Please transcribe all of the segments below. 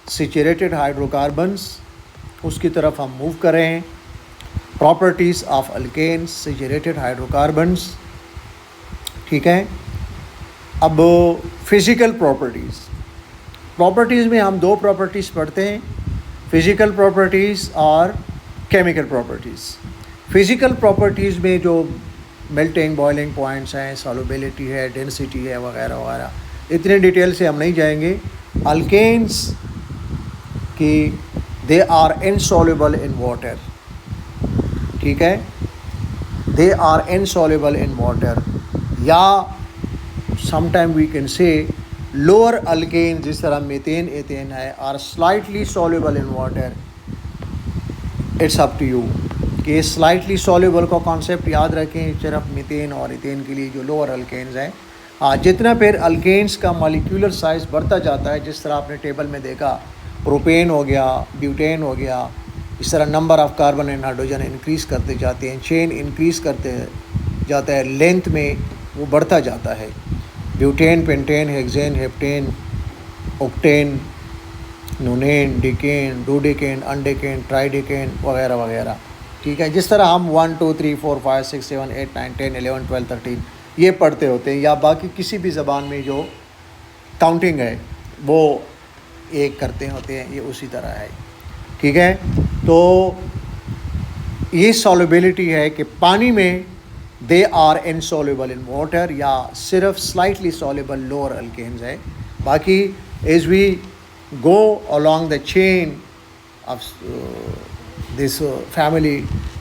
Saturated hydrocarbons, उसकी तरफ हम मूव कर रहे हैं। Properties of alkanes, saturated hydrocarbons, ठीक है। अब फिज़िकल प्रॉपर्टीज़ में हम दो प्रॉपर्टीज़ पढ़ते हैं, फिज़िकल प्रॉपर्टीज़ और केमिकल प्रॉपर्टीज़। फिज़िकल प्रॉपर्टीज़ में जो मेल्टिंग बॉइलिंग पॉइंट्स हैं, सॉल्युबिलिटी है, डेंसिटी है, वगैरह वगैरह, इतने डिटेल से हम नहीं जाएंगे। अल्केन्स की they are insoluble in water, ठीक है, they are insoluble in water, या sometime we can say lower alkane, जिस तरह मीथेन एथेन है, are slightly soluble in water. It's up to you कि स्लाइटली सॉल्युबल का कॉन्सेप्ट याद रखें सिर्फ मीथेन और इथेन के लिए, जो लोअर अल्केन्स हैं। जितना फिर अल्केन्स का मॉलिक्यूलर साइज़ बढ़ता जाता है, जिस तरह आपने टेबल में देखा, प्रोपेन हो गया, ब्यूटेन हो गया, इस तरह number of carbon and hydrogen increase करते जाते हैं, चेन इंक्रीज़ करते जाता है, लेंथ में वो बढ़ता जाता है। Butane, pentane, hexane, heptane, octane, nonane, decane, dodecane, undecane, tridecane, वगैरह वगैरह, ठीक है। जिस तरह हम 1 2 3 4 5 6 7 8 9 10 11 12 13 ये पढ़ते होते हैं, या बाकी किसी भी ज़बान में जो काउंटिंग है वो एक करते होते हैं, ये उसी तरह है, ठीक है। तो ये सॉल्युबिलिटी है कि पानी में they are insoluble in water, या सिर्फ स्लाइटली सॉल्युबल लोअर अल्केन्स है। बाकी as we go along the chain of this family,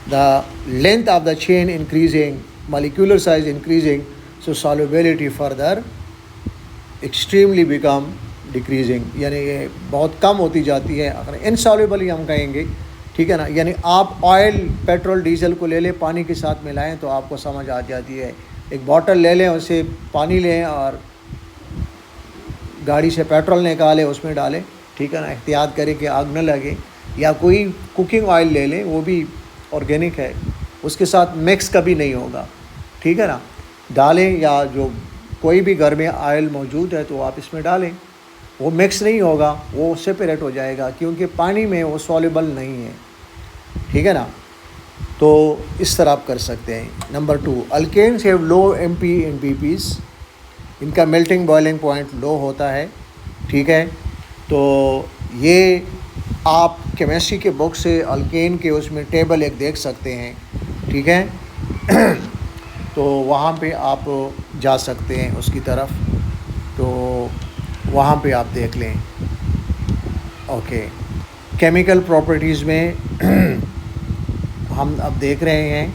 the length of the chain increasing, molecular size increasing, so solubility further extremely become decreasing, यानी ये बहुत कम होती जाती है, अगर इनसॉल्युबल ही हम कहेंगे, ठीक है ना। यानी आप ऑयल, पेट्रोल, डीजल को ले लें, पानी के साथ मिलाएं तो आपको समझ आ जाती है। एक बॉटल ले लें, उससे पानी लें और गाड़ी से पेट्रोल निकाले, उसमें डालें, ठीक है ना, एहतियात करें कि आग न लगे। या कोई कुकिंग ऑयल ले लें, वो भी ऑर्गेनिक है, उसके साथ मिक्स कभी नहीं होगा, ठीक है ना, डालें। या जो कोई भी घर में ऑयल मौजूद है तो आप इसमें डालें, वो मिक्स नहीं होगा, वो सेपरेट हो जाएगा, क्योंकि पानी में वो सॉल्युबल नहीं है, ठीक है ना। तो इस तरह आप कर सकते हैं। Number 2, alkanes have low MP and BPs, इनका मेल्टिंग बॉइलिंग पॉइंट लो होता है, ठीक है। तो ये आप केमिस्ट्री के बुक से अल्केन के उसमें टेबल एक देख सकते हैं, ठीक है। तो वहाँ पे आप जा सकते हैं उसकी तरफ, तो वहाँ पे आप देख लें। ओके, केमिकल प्रॉपर्टीज़ में हम अब देख रहे हैं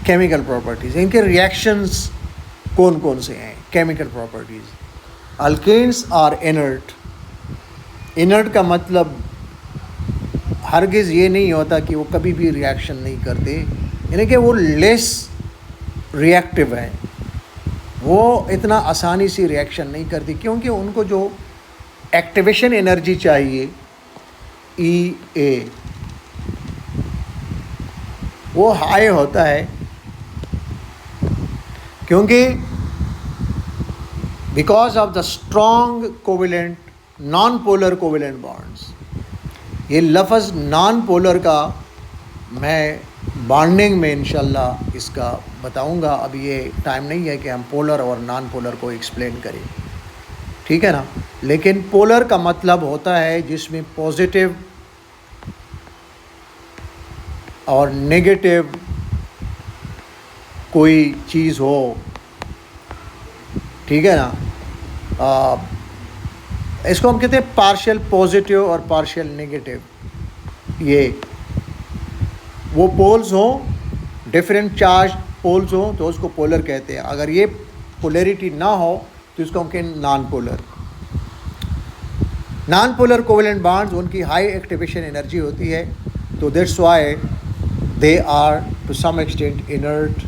केमिकल प्रॉपर्टीज़, इनके रिएक्शंस कौन कौन से हैं। Chemical properties, alkanes are inert. Inert का मतलब हरगिज़ ये नहीं होता कि वो कभी भी रिएक्शन नहीं करते, यानी कि वो लेस रिएक्टिव हैं, वो इतना आसानी से रिएक्शन नहीं करती, क्योंकि उनको जो एक्टिवेशन एनर्जी चाहिए EA वो हाई होता है, क्योंकि because of the strong covalent non polar covalent bonds. ये लफ्ज़ नॉन पोलर का मैं बॉन्डिंग में इंशाल्लाह इसका बताऊंगा, अभी ये टाइम नहीं है कि हम पोलर और नॉन पोलर को एक्सप्लेन करें, ठीक है ना। लेकिन पोलर का मतलब होता है जिसमें पॉजिटिव और नेगेटिव कोई चीज़ हो, ठीक है ना। इसको हम कहते हैं पार्शियल पॉजिटिव और पार्शियल नेगेटिव। ये वो पोल्स हों, डिफरेंट चार्ज पोल्स हों तो उसको पोलर कहते हैं। अगर ये पोलैरिटी ना हो तो इसको हम कहें non polar. Non polar covalent bonds उनकी हाई एक्टिवेशन एनर्जी होती है, तो that's why they are to some extent inert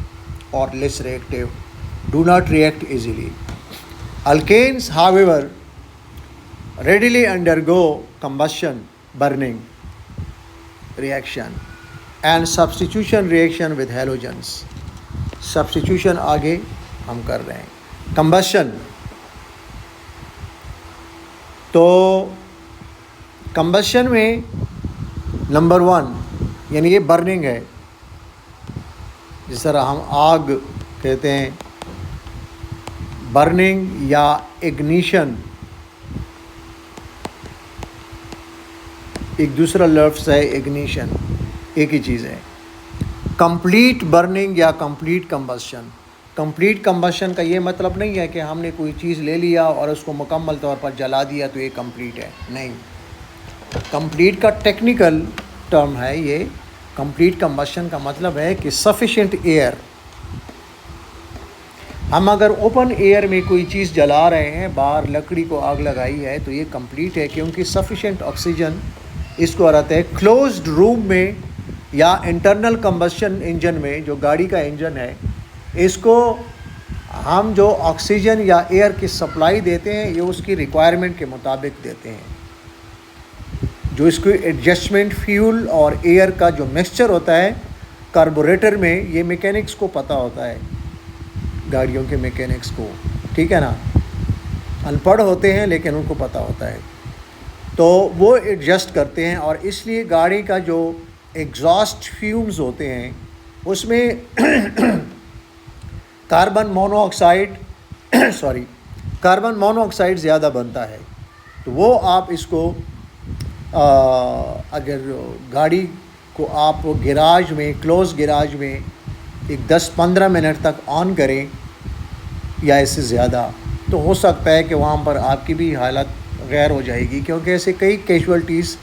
और less reactive, do not react easily. Alkanes, however, readily undergo combustion, burning reaction and substitution reaction with halogens. Substitution आगे हम कर रहे हैं। Combustion तो कंबशन में नंबर 1 यानी ये बर्निंग है, जिस तरह हम आग कहते हैं, बर्निंग या इग्निशन एक दूसरा लफ्ज़ है, इग्निशन एक ही चीज़ है। कंप्लीट बर्निंग या कंप्लीट कंबशन, कंप्लीट कंबशन का ये मतलब नहीं है कि हमने कोई चीज़ ले लिया और उसको मुकम्मल तौर पर जला दिया तो ये कंप्लीट है, नहीं। कंप्लीट का टेक्निकल टर्म है ये। कंप्लीट कंबशन का मतलब है कि सफिशिएंट एयर, हम अगर ओपन एयर में कोई चीज़ जला रहे हैं, बाहर लकड़ी को आग लगाई है, तो ये कंप्लीट है, क्योंकि सफिशिएंट ऑक्सीजन इसको रहता है। क्लोज्ड रूम में या इंटरनल कंबशन इंजन में, जो गाड़ी का इंजन है, इसको हम जो ऑक्सीजन या एयर की सप्लाई देते हैं ये उसकी रिक्वायरमेंट के मुताबिक देते हैं। जो इसको एडजस्टमेंट फ्यूल और एयर का जो मिक्सचर होता है कार्बोरेटर में, ये मैकेनिक्स को पता होता है, गाड़ियों के मैकेनिक्स को, ठीक है ना। अनपढ़ होते हैं लेकिन उनको पता होता है, तो वो एडजस्ट करते हैं। और इसलिए गाड़ी का जो एग्जॉस्ट फ्यूम्स होते हैं उसमें कार्बन मोनोऑक्साइड ज़्यादा बनता है। तो वो आप इसको अगर गाड़ी को आप गैराज में, क्लोज गैराज में एक 10-15 मिनट तक ऑन करें या इससे ज़्यादा, तो हो सकता है कि वहाँ पर आपकी भी हालत गैर हो जाएगी, क्योंकि ऐसे कई कैजुअल्टीज़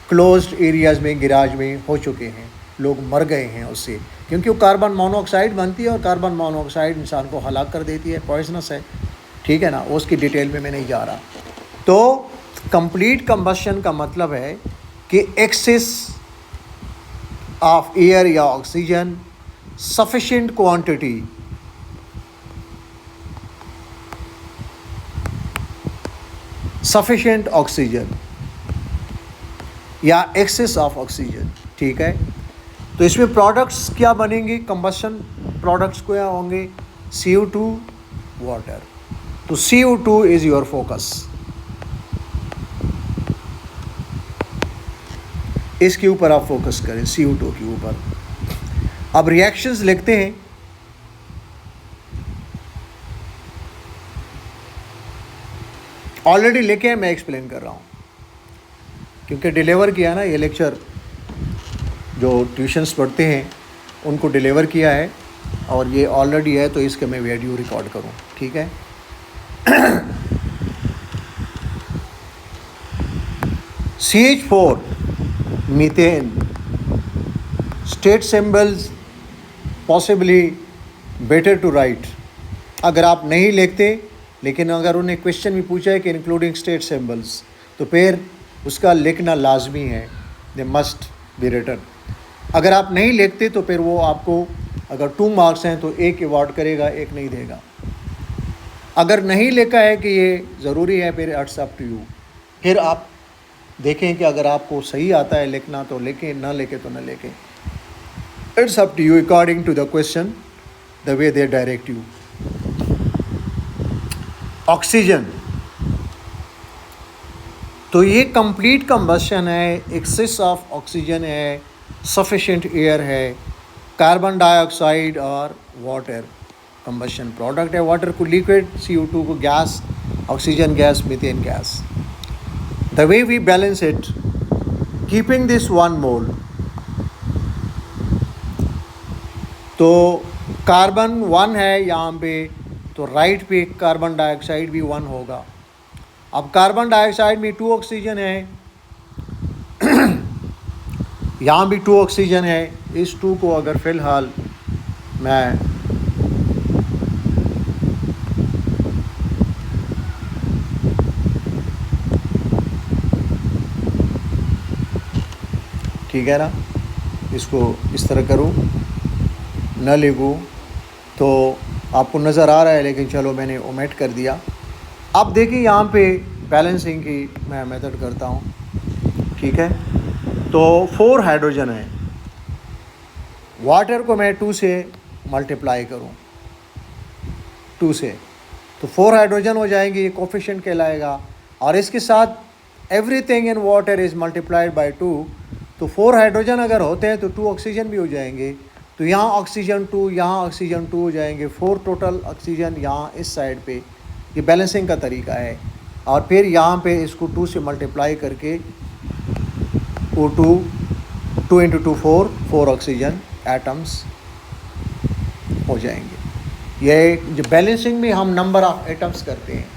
क्लोज्ड एरियाज़ में, गैराज में हो चुके हैं, लोग मर गए हैं उससे, क्योंकि वो कार्बन मोनोऑक्साइड बनती है और कार्बन मोनोऑक्साइड इंसान को हलाक कर देती है, पॉइजनस है, ठीक है ना। उसकी डिटेल में मैं नहीं जा रहा। तो कंप्लीट कंबशन का मतलब है कि एक्सेस ऑफ एयर या oxygen, sufficient quantity, sufficient oxygen या एक्सेस ऑफ ऑक्सीजन, ठीक है। तो इसमें प्रोडक्ट्स क्या बनेंगे, कंबशन प्रोडक्ट्स क्या होंगे, CO2, वाटर। तो CO2 इज़ योर फोकस, इसके ऊपर आप फोकस करें, CO2 के ऊपर। अब रिएक्शंस लिखते हैं। ऑलरेडी लिखे हैं, मैं एक्सप्लेन कर रहा हूँ, क्योंकि डिलीवर किया ना ये लेक्चर, जो ट्यूशन्स पढ़ते हैं उनको डिलीवर किया है और ये ऑलरेडी है, तो इसके मैं वीडियो रिकॉर्ड करूँ, ठीक है। CH4 methane, state symbols possibly better to write. अगर आप नहीं लिखते, लेकिन अगर उन्हें क्वेश्चन भी पूछा है कि इंक्लूडिंग स्टेट सिंबल्स, तो फिर उसका लिखना लाजमी है, दे मस्ट बी रिटन। अगर आप नहीं लिखते तो फिर वो आपको, अगर 2 मार्क्स हैं तो 1 अवार्ड करेगा, 1 नहीं देगा। अगर नहीं लिखा है कि ये ज़रूरी है, फिर इट्स अप टू यू। फिर आप देखें कि अगर आपको सही आता है लिखना तो लिखें, ना लिखे तो ना लिखें। It's up to you according to the question, the way they direct you. Oxygen, तो ये कंप्लीट कंबशन है, एक्सेस ऑफ ऑक्सीजन है, सफिशिएंट एयर है, कार्बन डाइऑक्साइड और वाटर कंबशन प्रोडक्ट है। वाटर को लिक्विड, CO2 को gas, oxygen gas, methane gas. The way we balance it, keeping this 1 mole. तो कार्बन 1 है यहाँ पे, तो राइट पे कार्बन डाइऑक्साइड भी 1 होगा। अब कार्बन डाइऑक्साइड में 2 ऑक्सीजन है, यहाँ भी 2 ऑक्सीजन है। इस 2 को अगर फ़िलहाल मैं ठीक है ना, इसको इस तरह करूँ, न लिखूँ, तो आपको नज़र आ रहा है, लेकिन चलो मैंने ओमिट कर दिया। अब देखिए यहाँ पे बैलेंसिंग की मैं मेथड करता हूँ, ठीक है। तो 4 हाइड्रोजन है, वाटर को मैं 2 से मल्टीप्लाई करूँ, 2 से, तो 4 हाइड्रोजन हो जाएंगे, ये कोफिशिएंट कहलाएगा। और इसके साथ everything in water is multiplied by 2, तो 4 हाइड्रोजन अगर होते हैं तो 2 ऑक्सीजन भी हो जाएंगे, तो यहाँ ऑक्सीजन 2, यहाँ ऑक्सीजन 2 हो जाएंगे, 4 टोटल ऑक्सीजन यहाँ इस साइड पे। ये बैलेंसिंग का तरीका है। और फिर यहाँ पे इसको 2 से मल्टीप्लाई करके O2 2 इंटू 2 4 ऑक्सीजन एटम्स हो जाएंगे। ये जो बैलेंसिंग में हम नंबर ऑफ एटम्स करते हैं,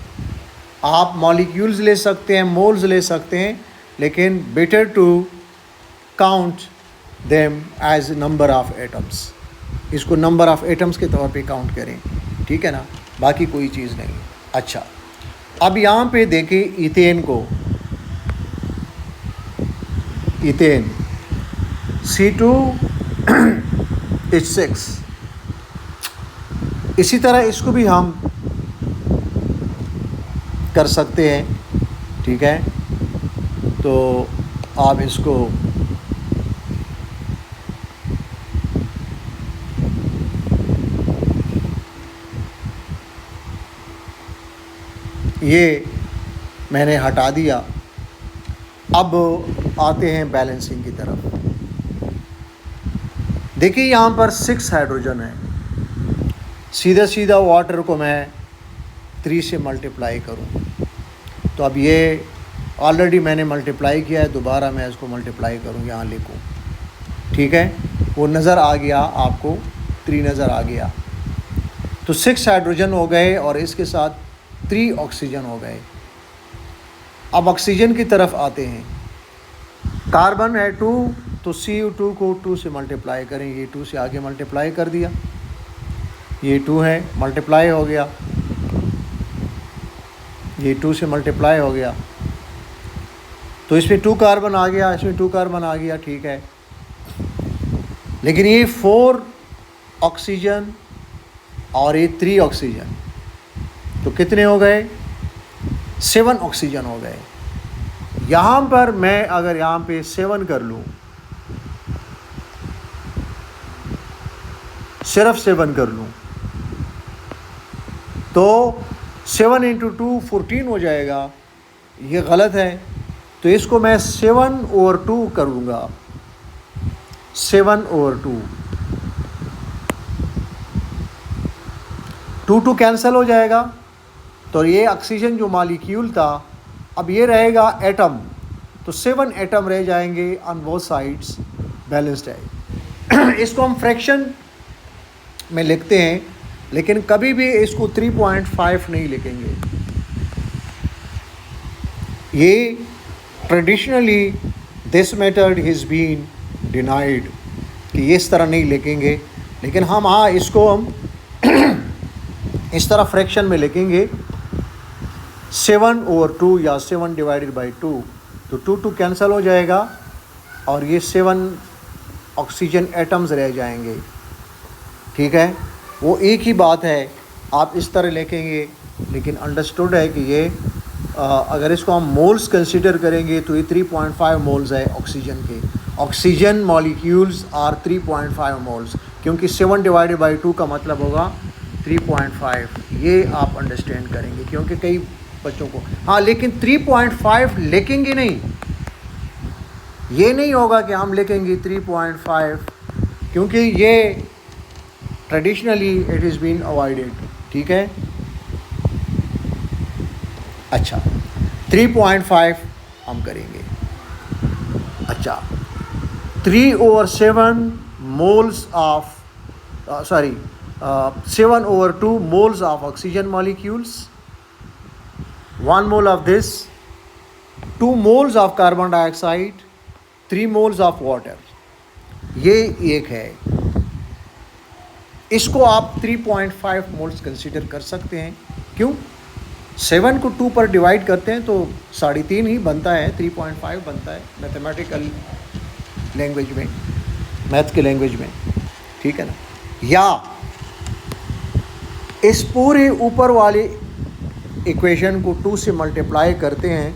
आप मॉलिक्यूल्स ले सकते हैं, मोल्स ले सकते हैं, लेकिन better to count them as number of atoms. इसको नंबर ऑफ एटम्स के तौर पे काउंट करें, ठीक है ना, बाकी कोई चीज़ नहीं। अच्छा, अब यहाँ पे देखें इथेन को, इथेन C2H6, इसी तरह इसको भी हम कर सकते हैं, ठीक है। तो आप इसको ये मैंने हटा दिया। अब आते हैं बैलेंसिंग की तरफ। देखिए यहाँ पर 6 हाइड्रोजन है, सीधा सीधा वाटर को मैं 3 से मल्टीप्लाई करूँ, तो अब ये ऑलरेडी मैंने मल्टीप्लाई किया है, दोबारा मैं इसको मल्टीप्लाई करूँ, यहाँ लिखूँ, ठीक है। वो नज़र आ गया आपको, 3 नज़र आ गया, तो 6 हाइड्रोजन हो गए और इसके साथ 3 ऑक्सीजन हो गए। अब ऑक्सीजन की तरफ आते हैं। कार्बन है 2, तो CO2 को 2 से मल्टीप्लाई करें, ये 2 से आगे मल्टीप्लाई कर दिया, ये 2 है, मल्टीप्लाई हो गया, ये 2 से मल्टीप्लाई हो गया, तो इसमें 2 कार्बन आ गया, इसमें 2 कार्बन आ गया, ठीक है। लेकिन ये 4 ऑक्सीजन और ये 3 ऑक्सीजन, तो कितने हो गए? 7 ऑक्सीजन हो गए। यहाँ पर मैं अगर यहाँ पे 7 कर लूँ, सिर्फ 7 कर लूँ, तो 7 इंटू 2 14 हो जाएगा। ये गलत है, तो इसको मैं 7/2 करूँगा, 7/2, 2 कैंसिल हो जाएगा, तो ये ऑक्सीजन जो मॉलिक्यूल था, अब ये रहेगा एटम, तो 7 एटम रह जाएंगे ऑन बोथ साइड्स, बैलेंस्ड है। इसको हम फ्रैक्शन में लिखते हैं, लेकिन कभी भी इसको 3.5 नहीं लिखेंगे। ये traditionally this method is been denied कि ये इस तरह नहीं लिखेंगे, लेकिन हम हाँ इसको हम इस तरह फ्रैक्शन में लिखेंगे 7/2 या 7/2, तो 2 कैंसिल हो जाएगा और ये 7 ऑक्सीजन एटम्स रह जाएंगे, ठीक है। वो एक ही बात है, आप इस तरह लिखेंगे, लेकिन अंडरस्टूड है कि ये अगर इसको हम मोल्स कंसीडर करेंगे तो ये 3.5 मोल्स है ऑक्सीजन के। ऑक्सीजन मॉलिक्यूल्स आर 3.5 मोल्स, क्योंकि 7/2 का मतलब होगा 3.5। ये आप अंडरस्टैंड करेंगे, क्योंकि कई बच्चों को हाँ, लेकिन 3.5 लिखेंगे नहीं, ये नहीं होगा कि हम लिखेंगे 3.5, क्योंकि ये traditionally it is been avoided, ठीक है। अच्छा, 3.5 हम करेंगे। अच्छा, 3/7 moles of 7/2 moles of oxygen molecules, 1 mole of this, 2 moles of carbon dioxide, 3 moles of water। ये एक है, इसको आप 3.5 मोल्स कंसीडर कर सकते हैं। क्यों? 7 को 2 पर डिवाइड करते हैं तो 3.5 ही बनता है, 3.5 बनता है मैथमेटिकल लैंग्वेज में, मैथ के लैंग्वेज में, ठीक है ना। या इस पूरे ऊपर वाले इक्वेशन को 2 से मल्टीप्लाई करते हैं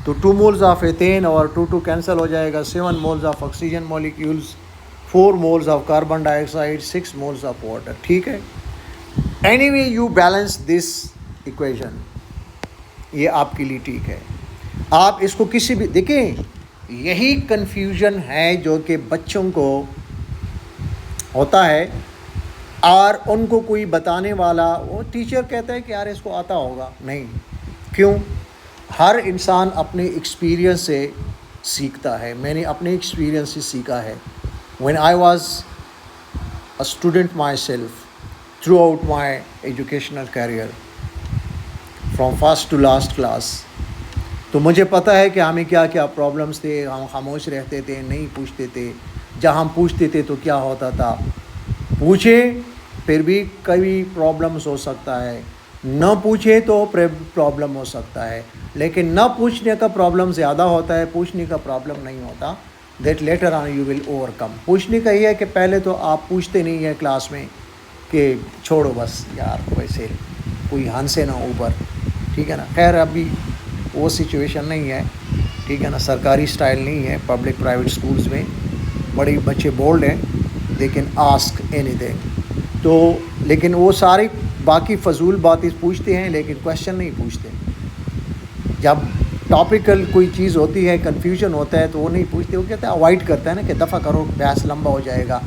तो 2 मोल्स ऑफ एथेन और 2 कैंसिल हो जाएगा, 7 moles of oxygen molecules, 4 moles of carbon dioxide, 6 moles of water, ठीक है। Anyway you balance this equation ये आपके लिए ठीक है। आप इसको किसी भी देखें, यही कन्फ्यूजन है जो कि बच्चों को होता है, और उनको कोई बताने वाला, वो टीचर कहता है कि यार इसको आता होगा, नहीं। क्यों? हर इंसान अपने एक्सपीरियंस से सीखता है। मैंने अपने एक्सपीरियंस से सीखा है। When I was a student myself throughout my educational career from first to last class, तो मुझे पता है कि हमें क्या क्या प्रॉब्लम्स थे। हम खामोश रहते थे, नहीं पूछते थे। जब हम पूछते थे तो क्या होता था, पूछे फिर भी कई प्रॉब्लम्स हो सकता है, न पूछे तो प्रॉब्लम हो सकता है। लेकिन न पूछने का प्रॉब्लम ज़्यादा होता है, पूछने का प्रॉब्लम नहीं होता। That later on you will overcome. पूछने का ये है कि पहले तो आप पूछते नहीं हैं क्लास में कि छोड़ो बस यार, वैसे कोई हंसे ना ऊपर, ठीक है ना। खैर अभी वो सिचुएशन नहीं है, ठीक है ना। सरकारी स्टाइल नहीं है, पब्लिक प्राइवेट स्कूल्स में बड़े बच्चे बोल्ड हैं, दे कैन आस्क एनीथिंग। तो लेकिन वो सारी बाकी फजूल बातें पूछते हैं, लेकिन क्वेश्चन नहीं पूछते। जब टॉपिकल कोई चीज़ होती है, कन्फ्यूजन होता है, तो वो नहीं पूछते। वो कहते हैं, अवॉइड करते हैं ना कि दफ़ा करो, बहस लंबा हो जाएगा,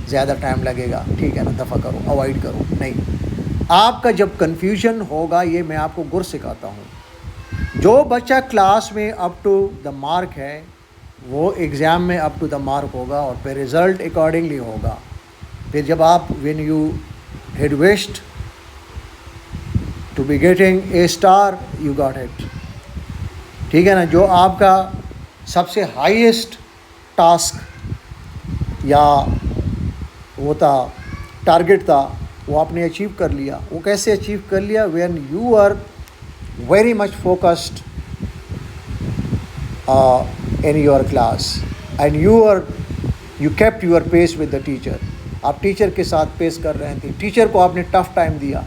ज़्यादा टाइम लगेगा, ठीक है ना, दफ़ा करो, अवॉइड करो। नहीं, आपका जब कन्फ्यूजन होगा, ये मैं आपको गुर सिखाता हूँ। जो बच्चा क्लास में अप टू द मार्क है, वो एग्ज़ाम में अप टू द मार्क होगा, और फिर रिज़ल्ट अकॉर्डिंगली होगा। फिर जब आप when you had wished to be getting a star, you got it, ठीक है ना। जो आपका सबसे हाईएस्ट टास्क या वो था, टारगेट था, वो आपने अचीव कर लिया। वो कैसे अचीव कर लिया? When you are very much focused in your class and you kept your pace with the teacher। आप टीचर के साथ पेश कर रहे थे, टीचर को आपने टफ टाइम दिया।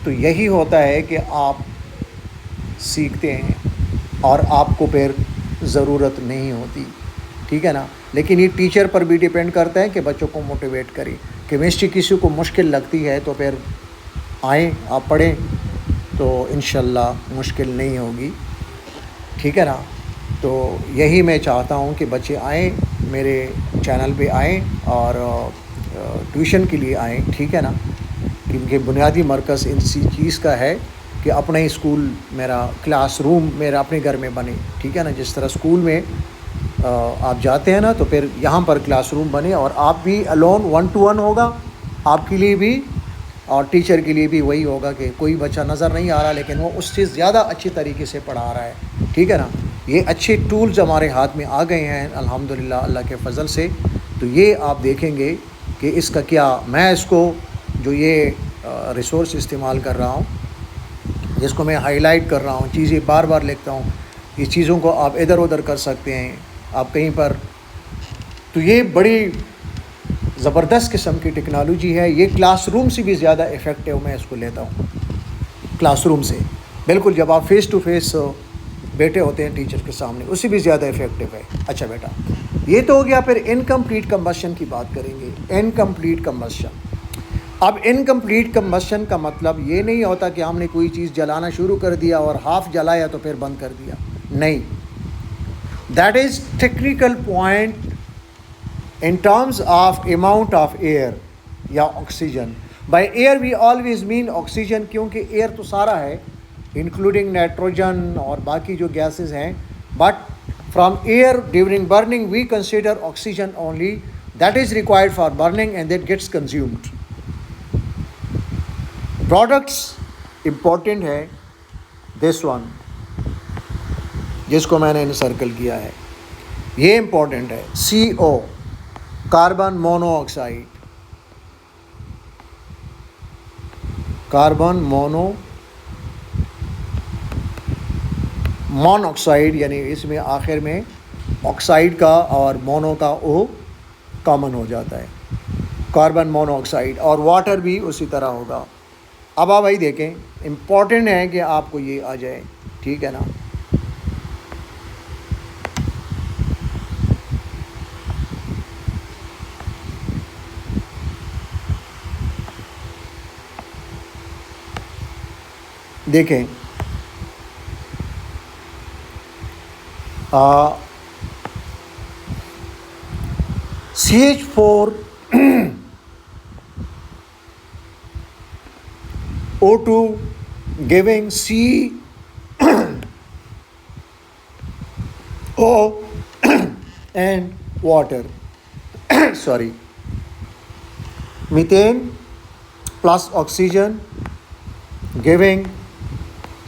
तो यही होता है कि आप सीखते हैं और आपको फिर ज़रूरत नहीं होती, ठीक है ना। लेकिन ये टीचर पर भी डिपेंड करता है कि बच्चों को मोटिवेट करें। केमिस्ट्री किसी को मुश्किल लगती है तो फिर आएँ, आप पढ़ें, तो इंशाल्लाह मुश्किल नहीं होगी, ठीक है ना। तो यही मैं चाहता हूँ कि बच्चे आएँ, मेरे चैनल पे आएँ और ट्यूशन के लिए आएँ, ठीक है ना। क्योंकि बुनियादी मरकज़ इसी चीज़ का है कि अपना ही स्कूल, मेरा क्लासरूम मेरा अपने घर में बने, ठीक है ना। जिस तरह स्कूल में आप जाते हैं ना, तो फिर यहाँ पर क्लासरूम बने, और आप भी अलोन 1-to-1 होगा आपके लिए भी, और टीचर के लिए भी वही होगा कि कोई बच्चा नज़र नहीं आ रहा, लेकिन वो उससे ज़्यादा अच्छी तरीके से पढ़ा रहा है, ठीक है ना। ये अच्छे टूल्स हमारे हाथ में आ गए हैं अल्हम्दुलिल्लाह, अल्लाह के फ़ज़ल से। तो ये आप देखेंगे कि इसका क्या, मैं इसको जो ये रिसोर्स इस्तेमाल कर रहा हूँ, जिसको मैं हाईलाइट कर रहा हूँ, चीज़ें बार बार लिखता हूँ, इस चीज़ों को आप इधर उधर कर सकते हैं, आप कहीं पर। तो ये बड़ी ज़बरदस्त किस्म की टेक्नोलॉजी है। ये क्लासरूम से भी ज़्यादा इफ़ेक्टिव मैं इसको लेता हूँ, क्लासरूम से बिल्कुल। जब आप फ़ेस टू फेस बैठे होते हैं टीचर के सामने, उससे भी ज़्यादा इफ़ेक्टिव है। अच्छा बेटा, ये तो हो गया। फिर इनकम्प्लीट कंबशन की बात करेंगे। इनकम्प्लीट कंबशन, अब इनकम्प्लीट कंबशन का मतलब ये नहीं होता कि हमने कोई चीज़ जलाना शुरू कर दिया और हाफ जलाया तो फिर बंद कर दिया, नहीं। That is technical point in terms of amount of air या oxygen. by air we always mean oxygen, क्योंकि एयर तो सारा है, इंक्लूडिंग नाइट्रोजन और बाकी जो गैसेस हैं। But from air during burning we consider oxygen only, that is required for burning and that gets consumed. Products important है, this one जिसको मैंने सर्कल किया है, ये इम्पोर्टेंट है। CO, carbon monoxide, carbon monoxide, यानी इसमें आखिर में ऑक्साइड का और मोनो का ओ कॉमन हो जाता है, कार्बन मोनोऑक्साइड। और वाटर भी उसी तरह होगा। अब आप भाई देखें, इम्पॉर्टेंट है कि आपको ये आ जाए, ठीक है ना। देखें, CH4 O2 giving C O and water. Sorry. Methane plus oxygen giving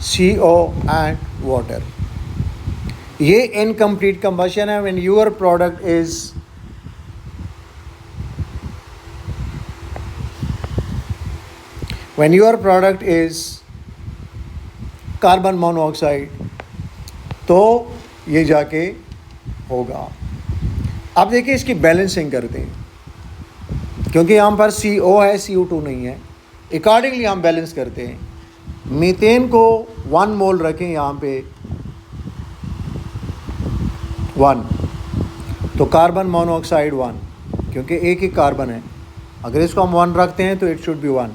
CO and water. ये incomplete combustion है when your product is carbon monoxide, तो ये जाके होगा। अब देखिए इसकी बैलेंसिंग करते हैं, क्योंकि यहाँ पर CO है, CO2 नहीं है, अकॉर्डिंगली हम बैलेंस करते हैं। मीथेन को 1 मोल रखें यहाँ पे 1, तो कार्बन मोनोऑक्साइड 1, क्योंकि एक ही कार्बन है, अगर इसको हम 1 रखते हैं तो इट शुड बी 1।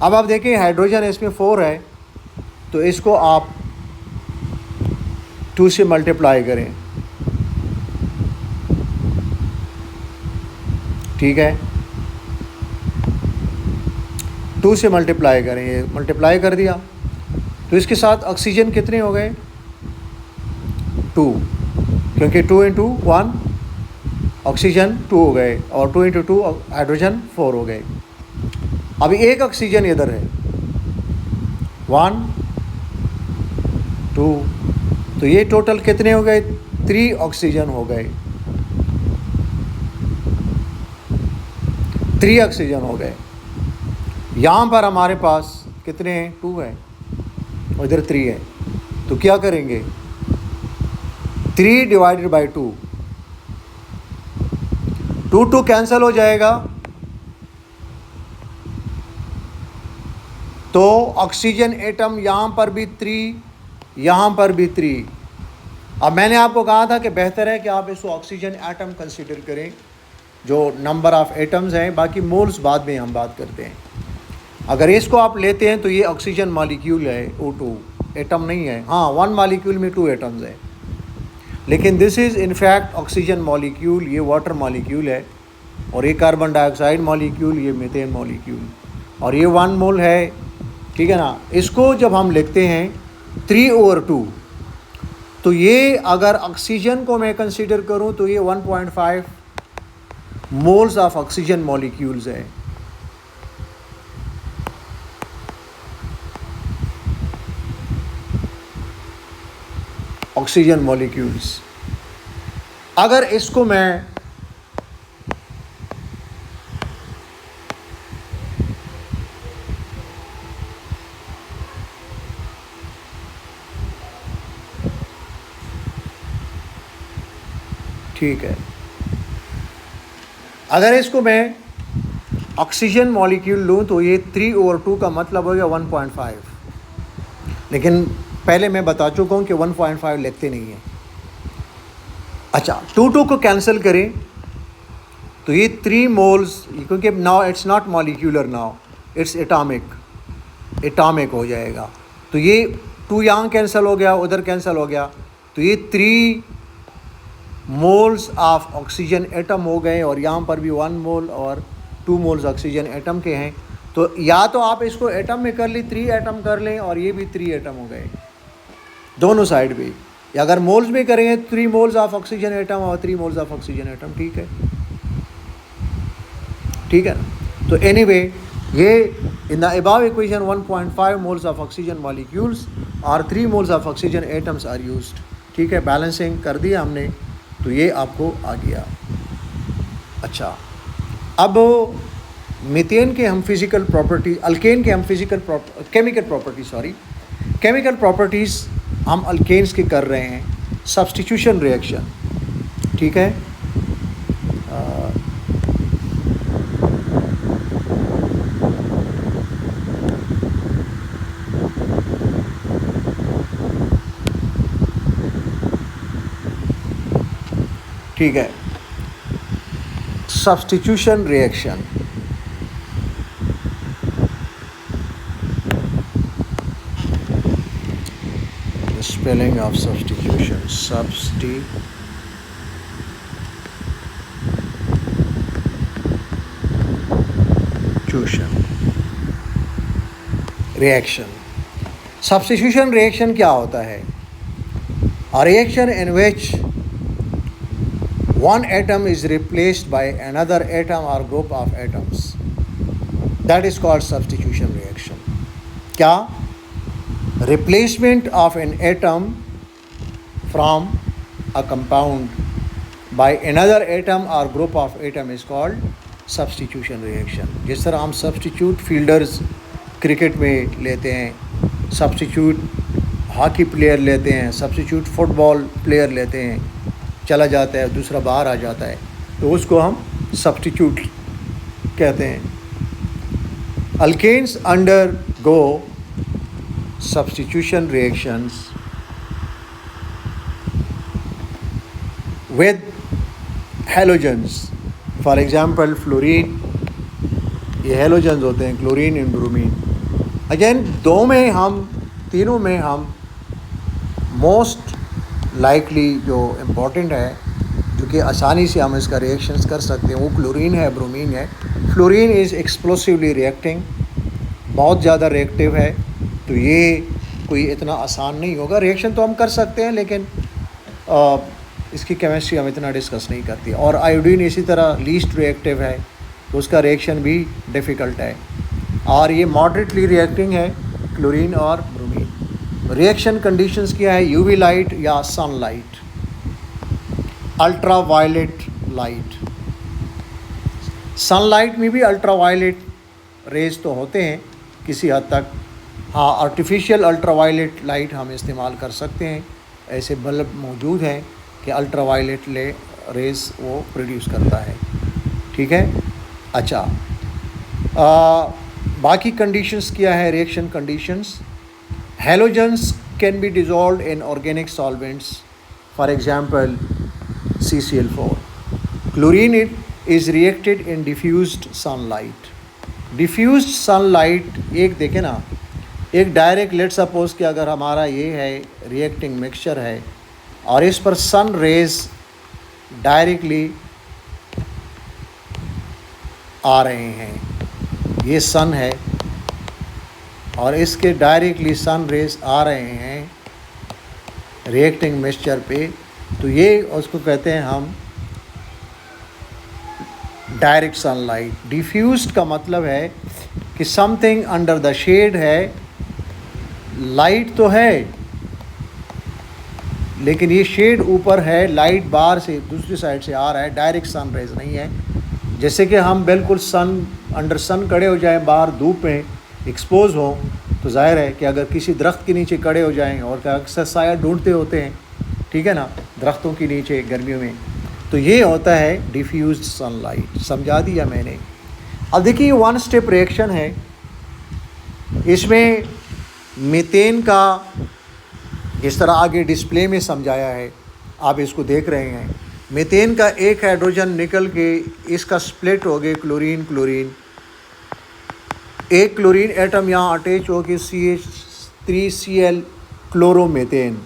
अब आप देखिए हाइड्रोजन इसमें 4 है, तो इसको आप 2 से मल्टीप्लाई करें, ठीक है, 2 से मल्टीप्लाई करें, ये मल्टीप्लाई कर दिया, तो इसके साथ ऑक्सीजन कितने हो गए 2, क्योंकि 2 इंटू 1 ऑक्सीजन 2 हो गए, और 2 इंटू 2 हाइड्रोजन 4 हो गए। अभी एक ऑक्सीजन इधर है 1 2, तो ये टोटल कितने हो गए 3 ऑक्सीजन हो गए, 3 ऑक्सीजन हो गए। यहाँ पर हमारे पास कितने हैं 2 है, और इधर 3 है, तो क्या करेंगे 3 डिवाइडेड बाई 2, 2 कैंसिल हो जाएगा, तो ऑक्सीजन एटम यहाँ पर भी 3, यहाँ पर भी 3। अब मैंने आपको कहा था कि बेहतर है कि आप इसको ऑक्सीजन एटम कंसीडर करें, जो नंबर ऑफ़ एटम्स हैं, बाकी मोल्स बाद में हम बात करते हैं। अगर इसको आप लेते हैं तो ये ऑक्सीजन मॉलिक्यूल है, O2 एटम नहीं है। हाँ, 1 मॉलिक्यूल में 2 एटम्स हैं, लेकिन this is in fact oxygen molecule, ये वाटर मॉलिक्यूल है, और ये कार्बन डाइऑक्साइड मॉलिक्यूल, ये मीथेन मॉलिक्यूल, और ये 1 मोल है, ठीक है ना। इसको जब हम लिखते हैं 3/2, तो ये अगर ऑक्सीजन को मैं कंसीडर करूं तो ये 1.5 मोल्स ऑफ ऑक्सीजन मॉलिक्यूल्स है। ऑक्सीजन मॉलिक्यूल्स, अगर इसको मैं ठीक है, अगर इसको मैं ऑक्सीजन मॉलिक्यूल लूँ तो ये 3/2 का मतलब हो गया 1.5, लेकिन पहले मैं बता चुका हूँ कि 1.5 लिखते नहीं हैं। अच्छा, 2 को कैंसिल करें तो ये 3 मोल्स, क्योंकि now it's not molecular, now its atomic हो जाएगा, तो ये 2 यहाँ कैंसिल हो गया, उधर कैंसिल हो गया, तो ये 3 मोल्स ऑफ ऑक्सीजन एटम हो गए, और यहाँ पर भी 1 मोल और 2 मोल्स ऑक्सीजन एटम के हैं। तो या तो आप इसको एटम में कर ली, 3 एटम कर लें, और ये भी 3 एटम हो गए दोनों साइड भी, या अगर मोल्स में करेंगे 3 मोल्स ऑफ ऑक्सीजन एटम और 3 मोल्स ऑफ ऑक्सीजन एटम, ठीक है ना। तो एनीवे, ये in the above equation 1.5 moles of oxygen molecules और 3 moles of oxygen atoms are used, ठीक है। बैलेंसिंग कर दिया हमने, तो ये आपको आ गया। अच्छा, अब मीथेन के हम फिज़िकल प्रॉपर्टी, अल्केन के हम केमिकल प्रॉपर्टीज़ हम अल्केन्स के कर रहे हैं, सब्स्टिट्यूशन रिएक्शन, ठीक है। ठीक है, substitution reaction, spelling of substitution. Substitution reaction. Substitution reaction क्या होता है? A reaction in which one atom is replaced by another atom or group of atoms. That is called substitution reaction. क्या? Replacement of an atom from a compound by another atom or group of atom is called substitution reaction. जिस तरह हम substitute fielders cricket में लेते हैं, substitute hockey player लेते हैं, substitute football player लेते हैं, चला जाता है दूसरा बाहर आ जाता है, तो उसको हम substitute कहते हैं. Alkanes undergo substitution reactions with halogens. For example, fluorine, ये halogens होते हैं, chlorine and bromine. Again, तीनों में हम most likely जो important है, जो कि आसानी से हम इसका reactions कर सकते हैं, वो chlorine है, bromine है. Fluorine is explosively reacting, बहुत ज़्यादा reactive है, तो ये कोई इतना आसान नहीं होगा. रिएक्शन तो हम कर सकते हैं, लेकिन इसकी केमिस्ट्री हम इतना डिस्कस नहीं करती. और आयोडीन इसी तरह लीस्ट रिएक्टिव है, तो उसका रिएक्शन भी डिफ़िकल्ट है. और ये मॉडरेटली रिएक्टिंग है, क्लोरीन और ब्रोमीन. रिएक्शन कंडीशंस क्या है? यूवी लाइट या sunlight, ultra violet light. Sunlight में भी अल्ट्रा वायलेट रेज तो होते हैं किसी हद तक. हाँ, आर्टिफिशियल अल्ट्रावायलेट लाइट हम इस्तेमाल कर सकते हैं. ऐसे बल्ब मौजूद हैं कि अल्ट्रावायलेट रेज वो प्रोड्यूस करता है. ठीक है. अच्छा, बाकी कंडीशंस क्या है? Reaction conditions. Halogens can be dissolved in organic solvents, for example CCl4. Chlorine is reacted in diffused sunlight. Diffused sunlight एक देखें ना, एक डायरेक्ट, लेट सपोज कि अगर हमारा ये है रिएक्टिंग मिक्सचर है और इस पर सन रेज डायरेक्टली आ रहे हैं, ये सन है और इसके डायरेक्टली सन रेज आ रहे हैं रिएक्टिंग मिक्सचर पे, तो ये उसको कहते हैं हम डायरेक्ट सनलाइट. डिफ्यूज्ड का मतलब है कि समथिंग अंडर द शेड है, लाइट तो है लेकिन ये शेड ऊपर है, लाइट बाहर से दूसरी साइड से आ रहा है, डायरेक्ट सन रेज नहीं है. जैसे कि हम बिल्कुल अंडर सन खड़े हो जाएं, बाहर धूप में एक्सपोज हो, तो जाहिर है कि अगर किसी दरख्त के नीचे खड़े हो जाएं, और क्या अक्सर साया ढूंढते होते हैं, ठीक है ना, दरख्तों के नीचे गर्मियों में, तो ये होता है डिफ्यूज्ड सनलाइट. समझा दिया मैंने. अब देखिए, वन स्टेप रिएक्शन है. इसमें मीथेन का जिस तरह आगे डिस्प्ले में समझाया है, आप इसको देख रहे हैं. मीथेन का एक हाइड्रोजन निकल के इसका स्प्लिट हो गए क्लोरीन क्लोरीन, एक क्लोरीन एटम यहाँ अटैच हो के CH3Cl क्लोरोमीथेन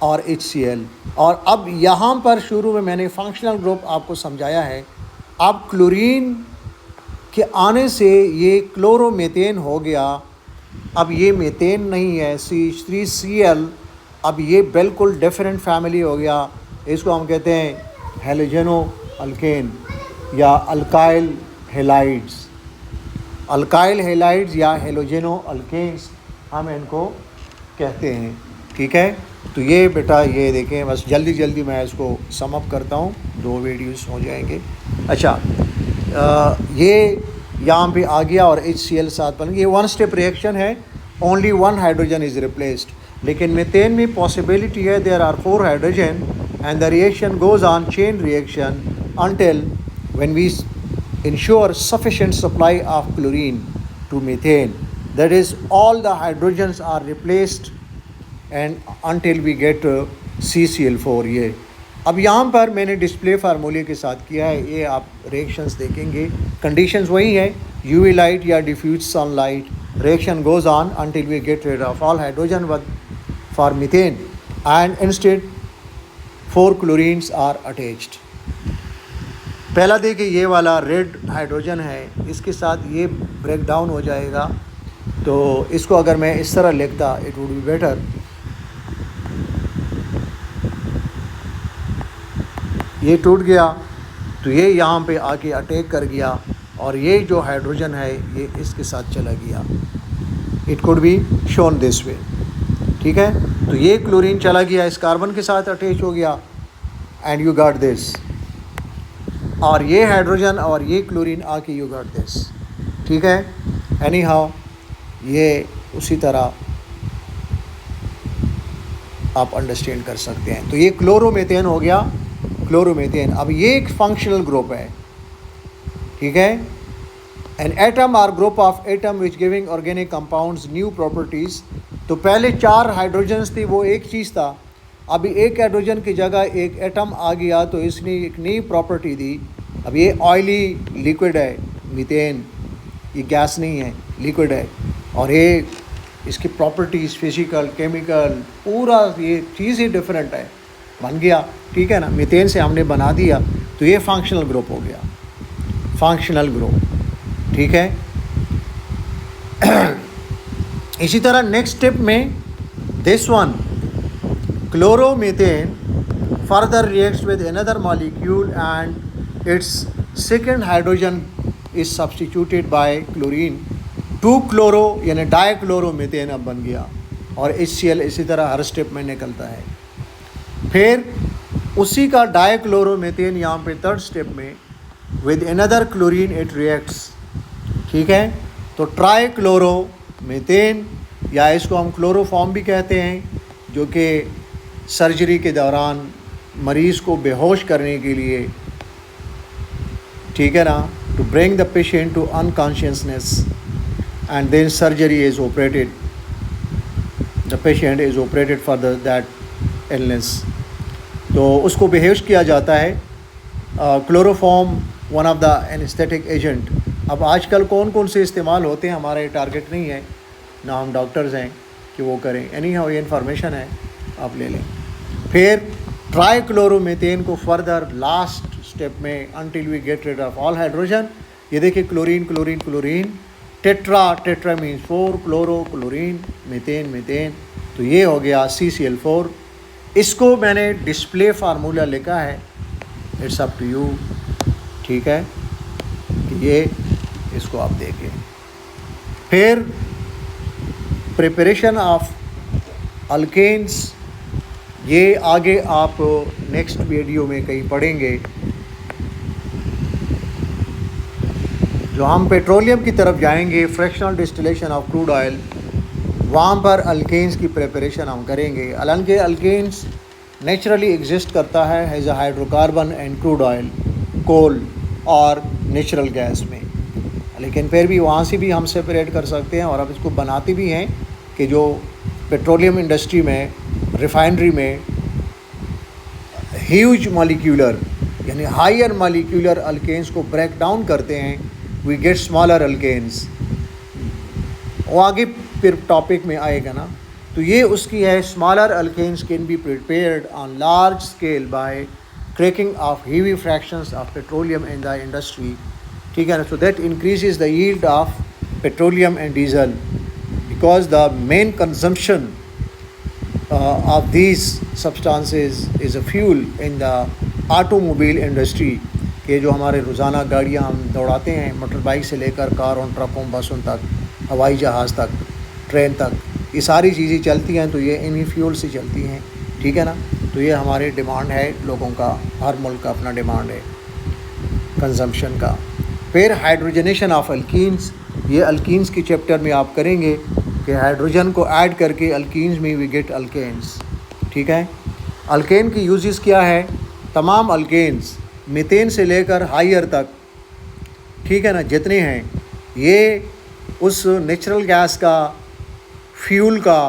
और HCl. और अब यहाँ पर शुरू में मैंने फंक्शनल ग्रुप आपको समझाया है. अब क्लोरीन के आने से ये क्लोरोमीथेन हो गया. अब ये मीथेन नहीं है, CH3Cl, अब ये बिल्कुल डिफरेंट फैमिली हो गया. इसको हम कहते हैं हेलोजेनो अल्केन या अल्काइल हेलाइड्स. अल्काइल हेलाइड्स या हेलोजेनो अल्केन्स हम इनको कहते हैं. ठीक है. तो ये बेटा ये देखें, बस जल्दी जल्दी मैं इसको सम अप करता हूँ, 2 वीडियोस हो जाएंगे. अच्छा, ये यहाँ पे आ गया और HCl साथ बन गया. ये वन स्टेप रिएक्शन है, only one hydrogen is replaced. लेकिन मीथेन में पॉसिबिलिटी है there are 4 hydrogen and the reaction goes on chain reaction until when we ensure sufficient supply of chlorine to methane, that is all the hydrogens are replaced and until we get CCl4. ये अब यहाँ पर मैंने display फार्मूले के साथ किया है, ये आप रिएक्शंस देखेंगे. कंडीशंस वही है, यूवी लाइट या diffuse sunlight, reaction goes on until we get rid of all hydrogen for methane. and instead 4 chlorines are attached. पहला देखिए ये वाला रेड हाइड्रोजन है, इसके साथ ये ब्रेक डाउन हो जाएगा, तो इसको अगर मैं इस तरह लिखता इट वुड बी बेटर. ये टूट गया तो ये यहाँ पे आके अटैक कर गया और ये जो हाइड्रोजन है ये इसके साथ चला गया. It could be shown this way. ठीक है, तो ये क्लोरीन चला गया, इस कार्बन के साथ अटैच हो गया एंड यू गॉट दिस. और ये हाइड्रोजन और ये क्लोरीन आके यू गॉट दिस. ठीक है, एनी हाउ ये उसी तरह आप अंडरस्टैंड कर सकते हैं. तो ये क्लोरोमीथेन हो गया, क्लोरोमीथेन. अब ये एक फंक्शनल ग्रुप है. ठीक है, an atom or group of atom which giving organic compounds new properties. तो पहले 4 हाइड्रोजन्स थी, वो एक चीज़ था. अभी एक हाइड्रोजन की जगह एक एटम आ गया तो इसने एक नई प्रॉपर्टी दी. अब ये ऑयली लिक्विड है मीथेन, ये गैस नहीं है, लिक्विड है. और ये इसकी प्रॉपर्टीज़ फिजिकल केमिकल पूरा ये चीज़ ही डिफरेंट है, बन गया. ठीक है ना, मीथेन से हमने बना दिया तो ये फंक्शनल ग्रुप हो गया, फंक्शनल ग्रुप. ठीक है. इसी तरह नेक्स्ट स्टेप में this one chloromethane further reacts with another molecule and its second hydrogen is substituted by chlorine. 2-chloro यानी डाइक्लोरोमीथेन अब बन गया और HCl इसी तरह हर स्टेप में निकलता है. फिर उसी का डाइक्लोरोमीथेन यहाँ पे थर्ड स्टेप में with another chlorine it reacts. ठीक है, तो ट्राइक्लोरोमीथेन या इसको हम क्लोरोफॉर्म भी कहते हैं, जो कि सर्जरी के दौरान मरीज़ को बेहोश करने के लिए, ठीक है ना, to bring the patient to unconsciousness and then surgery is operated, the patient is operated for that illness. तो उसको बेहोश किया जाता है. Chloroform one of the anaesthetic agent. अब आजकल कौन कौन से इस्तेमाल होते हैं हमारा ये टारगेट नहीं है, ना हम डॉक्टर्स हैं कि वो करें. एनी हाउ ये इन्फॉर्मेशन है, आप ले लें. फिर ट्राइक्लोरोमीथेन को फर्दर लास्ट स्टेप में until we get rid of all hydrogen. ये देखिए chlorine chlorine chlorine, tetra, tetra means 4, chloro chlorine, methane methane, तो ये हो गया CCl4. इसको मैंने डिस्प्ले फार्मूला लिखा है, इट्स अप टू यू. ठीक है, कि ये इसको आप देखें. फिर प्रिपरेशन ऑफ अल्केन्स, ये आगे आप नेक्स्ट वीडियो में कहीं पढ़ेंगे. जो हम पेट्रोलियम की तरफ जाएंगे, fractional distillation of crude oil, वहाँ पर अल्केन्स की प्रिपरेशन हम करेंगे. हालांकि अल्केन्स नेचुरली एग्जिस्ट करता है as a hydrocarbon and crude oil, coal और नेचुरल गैस में, लेकिन फिर भी वहाँ से भी हम सेपरेट कर सकते हैं. और अब इसको बनाते भी हैं कि जो पेट्रोलियम इंडस्ट्री में, रिफाइनरी में ह्यूज मॉलिक्यूलर यानी हायर मॉलिक्यूलर अल्केन्स को ब्रेक डाउन करते हैं, वी गेट स्मॉलर अल्केन्स. वो आगे फिर टॉपिक में आएगा ना. तो ये उसकी है, smaller alkanes can be prepared on large scale by cracking of heavy fractions of petroleum in the industry. ठीक है ना, so that increases the yield of petroleum and diesel, because the main consumption of these substances is a fuel in the automobile industry. कि जो हमारे रोज़ाना गाड़ियाँ हम दौड़ाते हैं, मोटर बाइक से लेकर कारों, ट्रकों, बसों तक, हवाई जहाज़ तक, ट्रेन तक, ये सारी चीज़ें चलती हैं तो ये इन्हीं फ्यूल से चलती हैं. ठीक है ना, तो ये हमारे डिमांड है लोगों का, हर मुल्क का अपना डिमांड है कंजम्पशन का. फिर हाइड्रोजनेशन ऑफ अल्कीन्स, ये अल्कीन्स की चैप्टर में आप करेंगे कि हाइड्रोजन को ऐड करके अल्कीन्स में वी गेट अल्केन्स. ठीक है, अल्केन की यूजेस क्या है, तमाम अल्केन्स मीथेन से लेकर हायर तक, ठीक है ना, जितने हैं ये उस नेचुरल गैस का, फ्यूल का,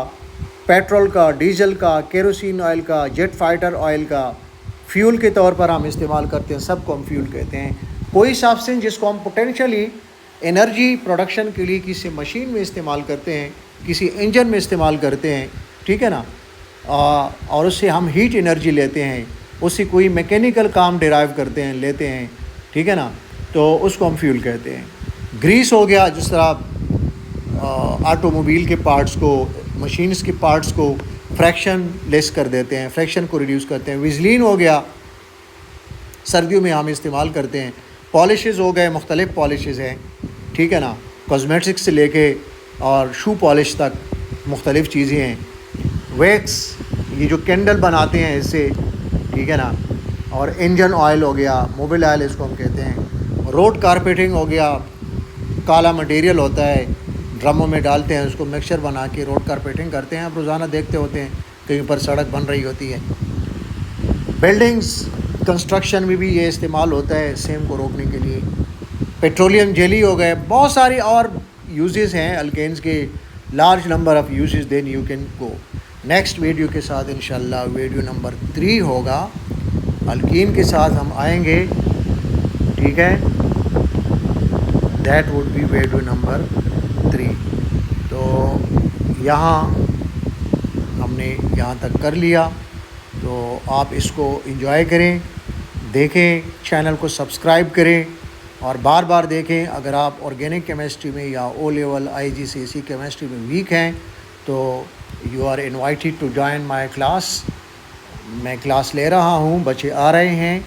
पेट्रोल का, डीजल का, केरोसिन ऑयल का, जेट फाइटर ऑयल का फ्यूल के तौर पर हम इस्तेमाल करते हैं, सबको हम फ्यूल कहते हैं. कोई सब्सटेंस जिसको हम पोटेंशियली एनर्जी प्रोडक्शन के लिए किसी मशीन में इस्तेमाल करते हैं, किसी इंजन में इस्तेमाल करते हैं, ठीक है ना, और उससे हम हीट एनर्जी लेते हैं, उससे कोई मैकेनिकल काम डिराइव करते हैं, लेते हैं, ठीक है ना, तो उसको हम फ्यूल कहते हैं। ग्रीस हो गया, जिस तरह ऑटोमोबाइल के पार्ट्स को, मशीन्स के पार्ट्स को फ्रैक्शन लेस कर देते हैं, फ्रैक्शन को रिड्यूस करते हैं। विज़लिन हो गया, सर्दियों में हम इस्तेमाल करते हैं। पॉलिशेस हो गए, मुख्तलिफ़ पॉलिशेस हैं, ठीक है ना, कॉस्मेटिक्स से लेके और शू पॉलिश तक मुख्तलिफ़ चीज़ें हैं। वैक्स, ये जो कैंडल बनाते हैं इससे, ठीक है ना, और इंजन ऑयल हो गया, मोबिल ऑयल इसको हम कहते हैं। रोड कारपेटिंग हो गया, काला मटेरियल होता है, ड्रमों में डालते हैं, उसको मिक्सचर बना के रोड कारपेटिंग करते हैं। आप रोज़ाना देखते होते हैं कहीं पर सड़क बन रही होती है। बिल्डिंग्स कंस्ट्रक्शन में भी ये इस्तेमाल होता है, सेम को रोकने के लिए। पेट्रोलियम जेली हो गए, बहुत सारी और यूजेस हैं अल्केन्स के, large number of uses. Then you can go next video के साथ, इंशाल्लाह वीडियो नंबर 3 होगा, अल्कीन के साथ हम आएंगे, ठीक है। That would be video number 3। तो यहाँ हमने यहाँ तक कर लिया, तो आप इसको एंजॉय करें, देखें, चैनल को सब्सक्राइब करें और बार बार देखें। अगर आप ऑर्गेनिक केमिस्ट्री में या ओ लेवल IGCSE केमिस्ट्री में वीक हैं तो you are invited to join my class. मैं क्लास ले रहा हूँ, बच्चे आ रहे हैं,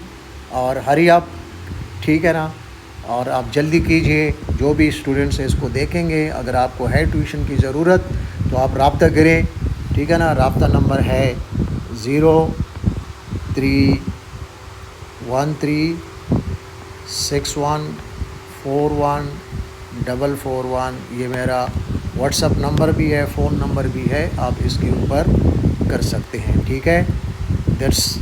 और हरी अप, ठीक है ना, और आप जल्दी कीजिए। जो भी स्टूडेंट्स हैं इसको देखेंगे। अगर आपको है ट्यूशन की ज़रूरत तो आप रब्ता करें, ठीक है ना। रब्ता नंबर है 0313614141। ये मेरा व्हाट्सअप नंबर भी है, फ़ोन नंबर भी है, आप इसके ऊपर कर सकते हैं, ठीक है। दैट्स